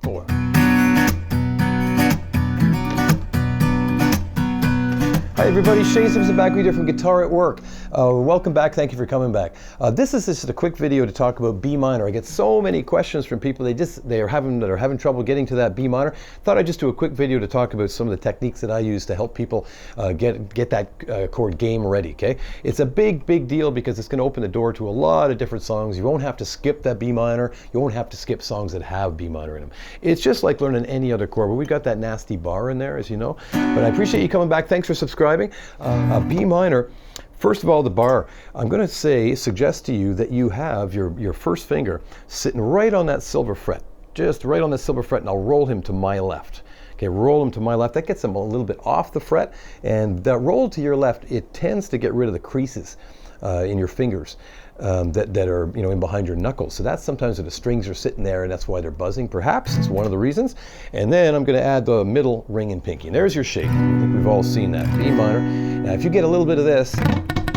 4. Hi everybody, Shane Simpson back with you from Guitar at Work. Welcome back, thank you for coming back. This is just a quick video to talk about B minor. I get so many questions from people that are having trouble getting to that B minor. Thought I'd just do a quick video to talk about some of the techniques that I use to help people get that chord game ready, okay? It's a big deal because it's going to open the door to a lot of different songs. You won't have to skip that B minor. You won't have to skip songs that have B minor in them. It's just like learning any other chord, but we've got that nasty bar in there, as you know. But I appreciate you coming back. Thanks for subscribing. B minor, first of all, the bar, I'm going to suggest to you that you have your first finger sitting right on that silver fret, just right on the silver fret, and I'll roll him to my left. Okay, roll him to my left. That gets him a little bit off the fret, and that roll to your left, it tends to get rid of the creases in your fingers that are in behind your knuckles. So that's sometimes if the strings are sitting there and that's why they're buzzing. Perhaps it's one of the reasons. And then I'm going to add the middle ring and pinky. And there's your shape. I think we've all seen that. B minor. Now if you get a little bit of this,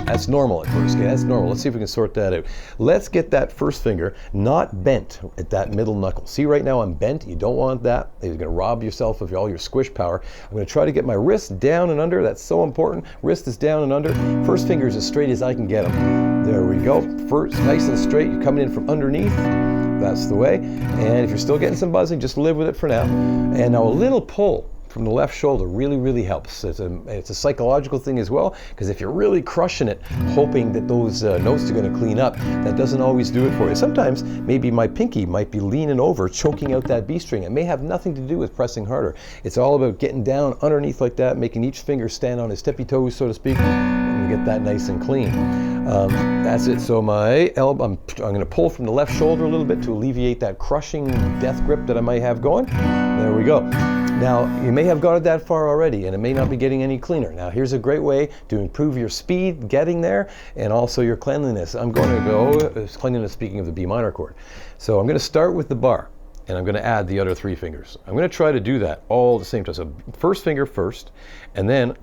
that's normal at first. Okay, that's normal. Let's see if we can sort that out. Let's get that first finger not bent at that middle knuckle. See, right now I'm bent. You don't want that. You're going to rob yourself of all your squish power. I'm going to try to get my wrist down and under. That's so important. Wrist is down and under. First finger is as straight as I can get them. There we go. First, nice and straight. You're coming in from underneath. That's the way. And if you're still getting some buzzing, just live with it for now. And now a little pull from the left shoulder really helps. It's a psychological thing as well, because if you're really crushing it, hoping that those notes are going to clean up, that doesn't always do it for you. Sometimes maybe my pinky might be leaning over, choking out that B string. It may have nothing to do with pressing harder. It's all about getting down underneath like that, making each finger stand on his tippy toes, so to speak, and get that nice and clean. That's it. So my elbow, I'm going to pull from the left shoulder a little bit to alleviate that crushing death grip that I might have going. There we go. Now, you may have got it that far already, and it may not be getting any cleaner. Now, here's a great way to improve your speed getting there, and also your cleanliness. I'm going to go, cleanliness speaking of the B minor chord. So I'm going to start with the bar, and I'm going to add the other 3 fingers. I'm going to try to do that all at the same time. So first finger first, and then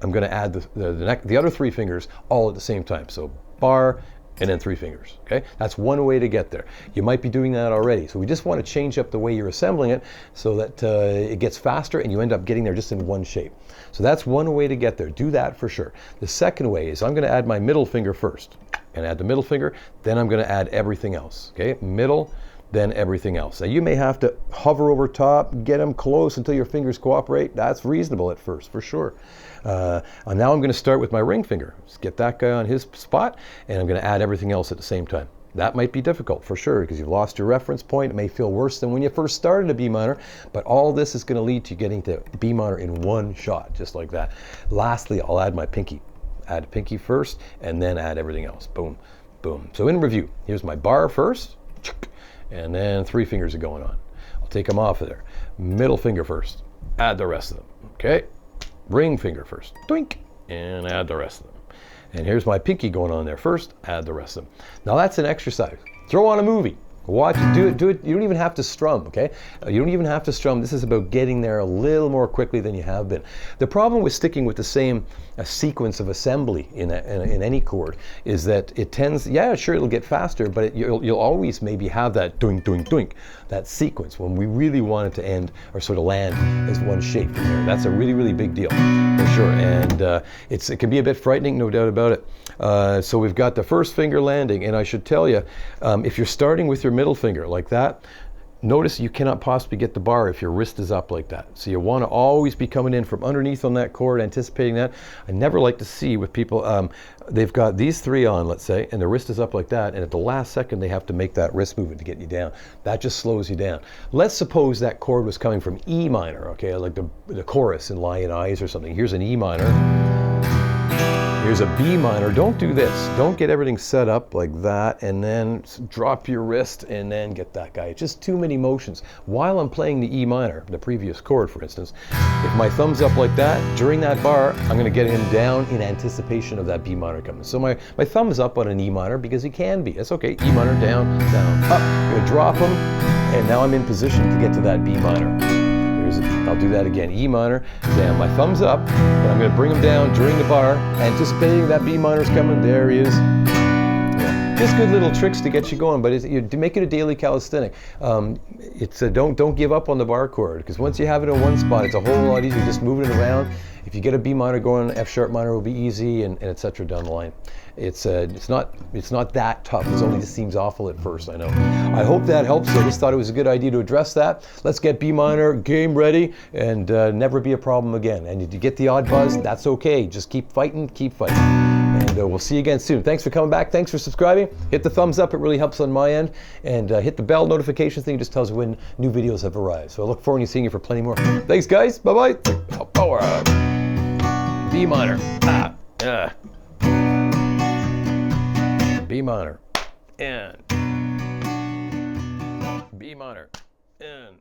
I'm going to add the other 3 fingers all at the same time. So bar, and then 3 fingers, okay? That's one way to get there. You might be doing that already. So we just want to change up the way you're assembling it so that it gets faster and you end up getting there just in one shape. So that's one way to get there. Do that for sure. The second way is I'm going to add my middle finger first. And add the middle finger, then I'm going to add everything else, okay? Middle, then everything else. Now you may have to hover over top, get them close until your fingers cooperate. That's reasonable at first, for sure. Now I'm going to start with my ring finger. Just get that guy on his spot, and I'm going to add everything else at the same time. That might be difficult for sure because you've lost your reference point. It may feel worse than when you first started a B minor, but all this is going to lead to getting to B minor in one shot, just like that. Lastly, I'll add my pinky. Add pinky first, and then add everything else. Boom, boom. So in review, here's my bar first, and then 3 fingers are going on. I'll take them off of there. Middle finger first, add the rest of them, okay? Ring finger first, doink, and add the rest of them. And here's my pinky going on there first, add the rest of them. Now that's an exercise. Throw on a movie. Watch it, do it. You don't even have to strum, okay? You don't even have to strum. This is about getting there a little more quickly than you have been. The problem with sticking with the same sequence of assembly in any chord is that it tends, yeah, sure, it'll get faster, but you'll always maybe have that doink, doink, doink, that sequence when we really want it to end or sort of land as one shape in there. That's a really big deal, for sure. And it can be a bit frightening, no doubt about it. So we've got the first finger landing, and I should tell you, if you're starting with your middle finger like that, notice you cannot possibly get the bar if your wrist is up like that. So you want to always be coming in from underneath on that chord, anticipating that. I never like to see with people, they've got these 3 on, let's say, and their wrist is up like that, and at the last second they have to make that wrist movement to get you down. That just slows you down. Let's suppose that chord was coming from E minor, okay, like the chorus in Lion Eyes or something. Here's an E minor. Here's a B minor. Don't do this. Don't get everything set up like that and then drop your wrist and then get that guy. It's just too many motions. While I'm playing the E minor, the previous chord for instance, if my thumb's up like that, during that bar, I'm going to get him down in anticipation of that B minor coming. So my thumb is up on an E minor because he can be. That's okay. E minor, down, down, up. I'm going to drop him, and now I'm in position to get to that B minor. I'll do that again. E minor, down. My thumb's up, but I'm going to bring him down during the bar, anticipating that B minor's coming. There he is. Yeah. just good little tricks to get you going, but you make it a daily calisthenic. Don't give up on the bar chord, because once you have it in one spot, it's a whole lot easier just moving it around. If you get a B minor going, F sharp minor will be easy, and etc. down the line. It's not that tough. It only just seems awful at first, I know. I hope that helps. I just thought it was a good idea to address that. Let's get B minor game ready, and never be a problem again. And if you get the odd buzz, that's okay. Just keep fighting, keep fighting. And we'll see you again soon. Thanks for coming back. Thanks for subscribing. Hit the thumbs up. It really helps on my end. And hit the bell notification thing. It just tells you when new videos have arrived. So I look forward to seeing you for plenty more. Thanks, guys. Bye-bye. Power up. B minor. B minor. And B minor. And